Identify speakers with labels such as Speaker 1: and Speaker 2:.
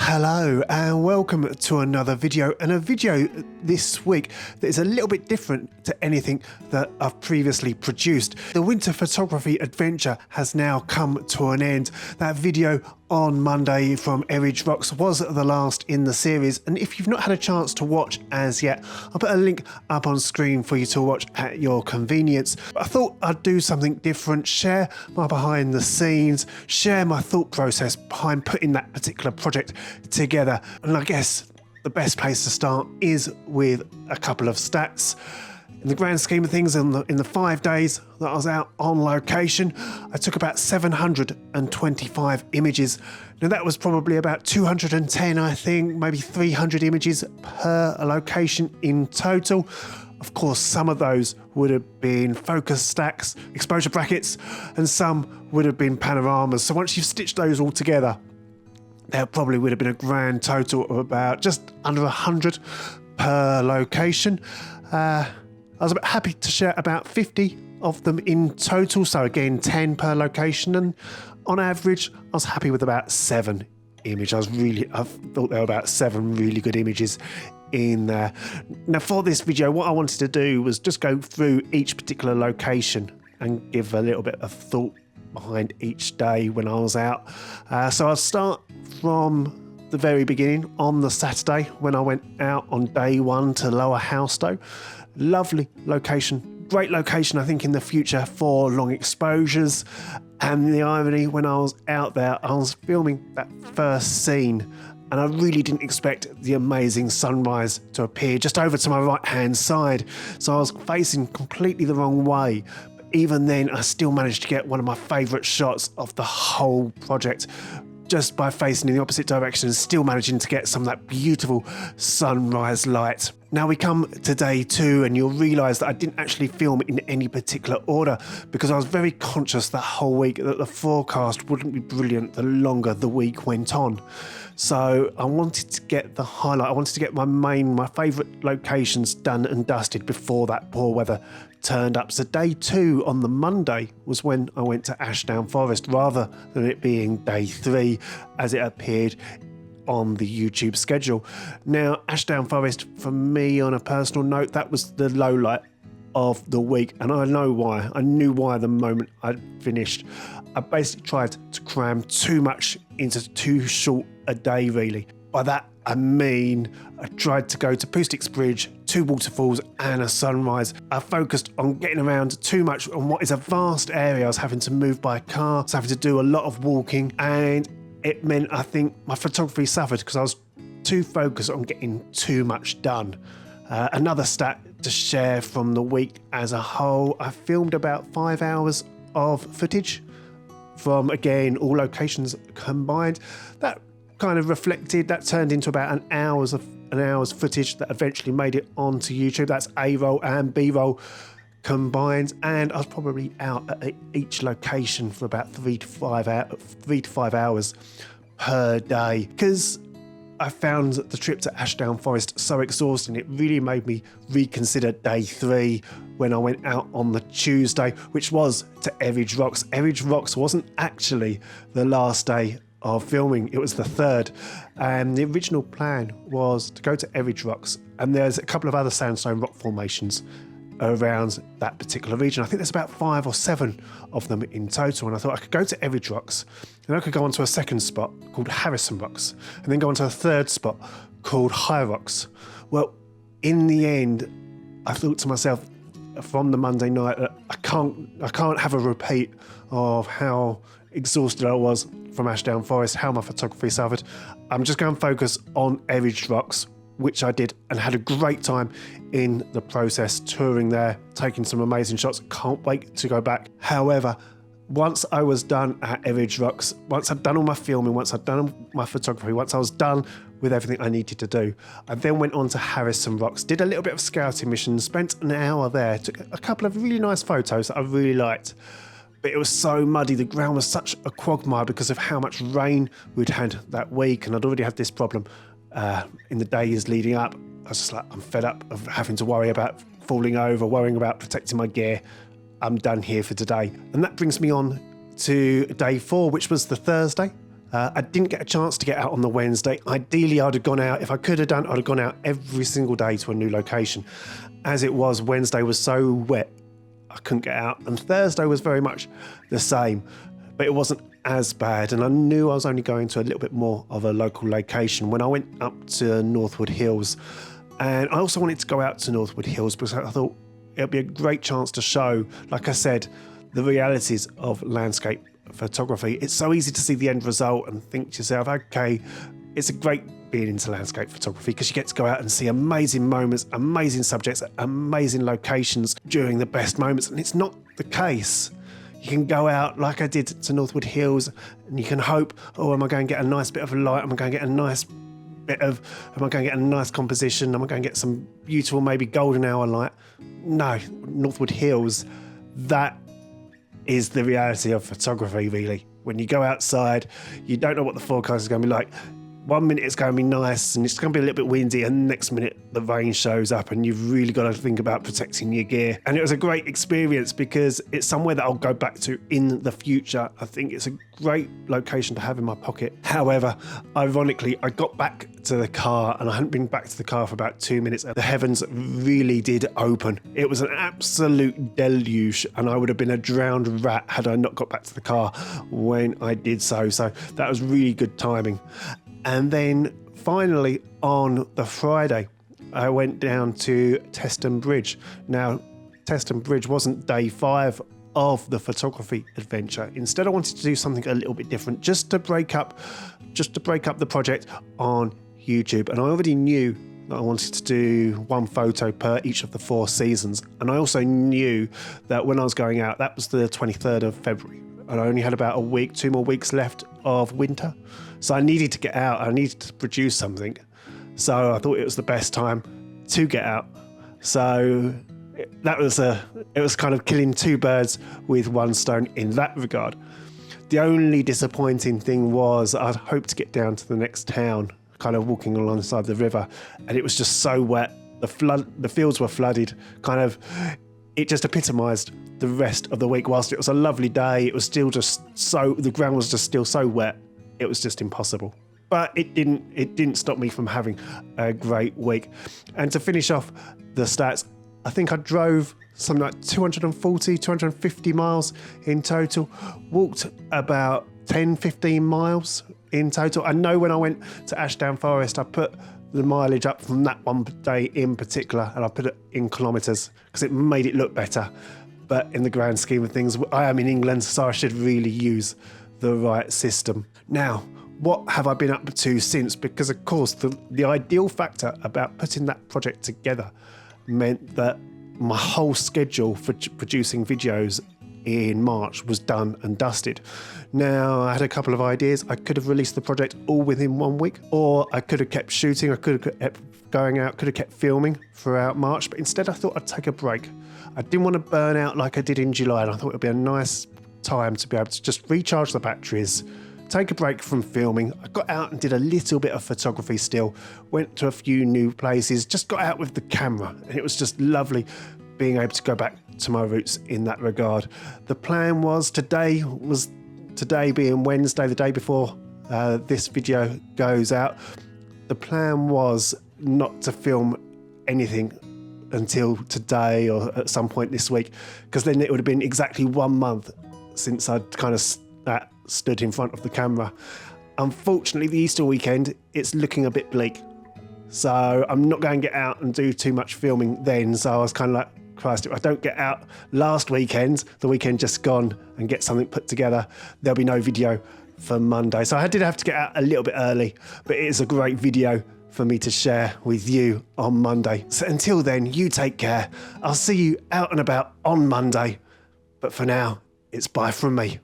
Speaker 1: Hello and welcome to another video, and a video this week that is a little bit different to anything that I've previously produced. The winter photography adventure has now come to an end. That video on Monday from Eridge Rocks was the last in the series, and if you've not had a chance to watch as yet, I'll put a link up on screen for you to watch at your convenience. I thought I'd do something different, share my behind the scenes, share my thought process behind putting that particular project together. And I guess the best place to start is with a couple of stats. In the grand scheme of things, in the 5 days that I was out on location, I took about 725 images. Now that was probably about 210, I think, maybe 300 images per location in total. Of course, some of those would have been focus stacks, exposure brackets, and some would have been panoramas. So once you've stitched those all together, there probably would have been a grand total of about just under 100 per location. I was happy to share about 50 of them in total, so again 10 per location, and on average I was happy with about 7 images. I thought there were about 7 really good images in there. Now for this video, what I wanted to do was just go through each particular location and give a little bit of thought behind each day when I was out. So I'll start from the very beginning on the Saturday when I went out on day 1 to Lower Houstow. Lovely location, great location I think in the future for long exposures. And the irony, when I was out there, I was filming that first scene and I really didn't expect the amazing sunrise to appear just over to my right hand side, so I was facing completely the wrong way. But even then I still managed to get one of my favourite shots of the whole project, just by facing in the opposite direction and still managing to get some of that beautiful sunrise light. Now we come to day 2 and you'll realise that I didn't actually film in any particular order because I was very conscious that whole week that the forecast wouldn't be brilliant the longer the week went on. So I wanted to get the highlight, I wanted to get my favourite locations done and dusted before that poor weather turned up. So day 2 on the Monday was when I went to Ashdown Forest rather than it being day 3 as it appeared on the YouTube schedule. Now Ashdown Forest, for me on a personal note, that was the low light of the week, and I know why. I knew why the moment I'd finished. I basically tried to cram too much into too short a day really. By that I mean I tried to go to Poostix Bridge, 2 waterfalls and a sunrise. I focused on getting around too much on what is a vast area. I was having to move by car, I was having to do a lot of walking, and it meant I think my photography suffered because I was too focused on getting too much done. Another stat to share from the week as a whole, I filmed about 5 hours of footage from, again, all locations combined. That kind of reflected, that turned into about an hour's footage that eventually made it onto YouTube. That's A-roll and B-roll combined, and I was probably out at each location for about 3 to 5 hours per day because I found the trip to Ashdown Forest so exhausting. It really made me reconsider day 3 when I went out on the Tuesday, which was to Eridge Rocks. Eridge Rocks wasn't actually the last day of filming, it was the 3rd, and the original plan was to go to Eridge Rocks, and there's a couple of other sandstone rock formations around that particular region. I think there's about 5 or 7 of them in total, and I thought I could go to Eridge Rocks and I could go on to a second spot called Harrison Rocks and then go on to a third spot called High Rocks. Well, in the end I thought to myself from the Monday night that I can't have a repeat of how exhausted I was from Ashdown Forest, how my photography suffered. I'm just going to focus on Eridge Rocks, which I did and had a great time in the process, touring there, taking some amazing shots. Can't wait to go back. However, once I was done at Eridge Rocks, once I'd done all my filming, once I'd done my photography, once I was done with everything I needed to do, I then went on to Harrison Rocks, did a little bit of scouting mission, spent an hour there, took a couple of really nice photos that I really liked. But it was so muddy, the ground was such a quagmire because of how much rain we'd had that week, and I'd already had this problem in the days leading up. I was just like, I'm fed up of having to worry about falling over, worrying about protecting my gear. I'm done here for today. And that brings me on to day 4, which was the Thursday. I didn't get a chance to get out on the Wednesday. Ideally, I'd have gone out. If I could have done, I'd have gone out every single day to a new location. As it was, Wednesday was so wet, I couldn't get out. And Thursday was very much the same, but it wasn't as bad. And I knew I was only going to a little bit more of a local location when I went up to Northwood Hills. And I also wanted to go out to Northwood Hills because I thought it'd be a great chance to show, like I said, the realities of landscape photography. It's so easy to see the end result and think to yourself, okay, it's a great being into landscape photography because you get to go out and see amazing moments, amazing subjects, amazing locations during the best moments. And it's not the case. You can go out like I did to Northwood Hills and you can hope, oh, am I going to get a nice bit of light? Am I going to get a nice composition? Am I going to get some beautiful, maybe golden hour light? No, Northwood Hills, that is the reality of photography, really. When you go outside, you don't know what the forecast is going to be like. 1 minute it's going to be nice and it's going to be a little bit windy, and the next minute the rain shows up and you've really got to think about protecting your gear. And it was a great experience because it's somewhere that I'll go back to in the future. I think it's a great location to have in my pocket. However, ironically, I got back to the car and I hadn't been back to the car for about 2 minutes. The heavens really did open. It was an absolute deluge and I would have been a drowned rat had I not got back to the car when I did so. So that was really good timing. And then finally on the Friday, I went down to Teston Bridge. Now, Teston Bridge wasn't day 5 of the photography adventure. Instead, I wanted to do something a little bit different, just to break up the project on YouTube. And I already knew that I wanted to do 1 photo per each of the 4 seasons. And I also knew that when I was going out, that was the 23rd of February. And I only had about a week, 2 more weeks left of winter. So I needed to get out. I needed to produce something. So I thought it was the best time to get out. So it was kind of killing 2 birds with 1 stone in that regard. The only disappointing thing was I'd hoped to get down to the next town, kind of walking alongside the river, and it was just so wet. The fields were flooded. It just epitomised the rest of the week. Whilst it was a lovely day, it was still just the ground was just still so wet. It was just impossible. But it didn't stop me from having a great week. And to finish off the stats, I think I drove something like 240, 250 miles in total, walked about 10, 15 miles in total. I know when I went to Ashdown Forest, I put the mileage up from that one day in particular, and I put it in kilometres because it made it look better. But in the grand scheme of things, I am in England, so I should really use the right system. Now, what have I been up to since? Because of course, the ideal factor about putting that project together meant that my whole schedule for producing videos in March was done and dusted. Now, I had a couple of ideas. I could have released the project all within 1 week, or I could have kept shooting, I could have kept going out, could have kept filming throughout March, but instead I thought I'd take a break. I didn't want to burn out like I did in July, and I thought it would be a nice time to be able to just recharge the batteries, take a break from filming. I got out and did a little bit of photography still, went to a few new places, just got out with the camera, and it was just lovely being able to go back to my roots in that regard. The plan was today being Wednesday, the day before this video goes out, the plan was not to film anything until today or at some point this week, because then it would have been exactly 1 month since I'd kind of stood in front of the camera. Unfortunately, the Easter weekend, it's looking a bit bleak. So I'm not going to get out and do too much filming then. So I was kind of like, Christ, if I don't get out last weekend, the weekend just gone, and get something put together, there'll be no video for Monday. So I did have to get out a little bit early, but it is a great video for me to share with you on Monday. So until then, you take care. I'll see you out and about on Monday. But for now, it's bye from me.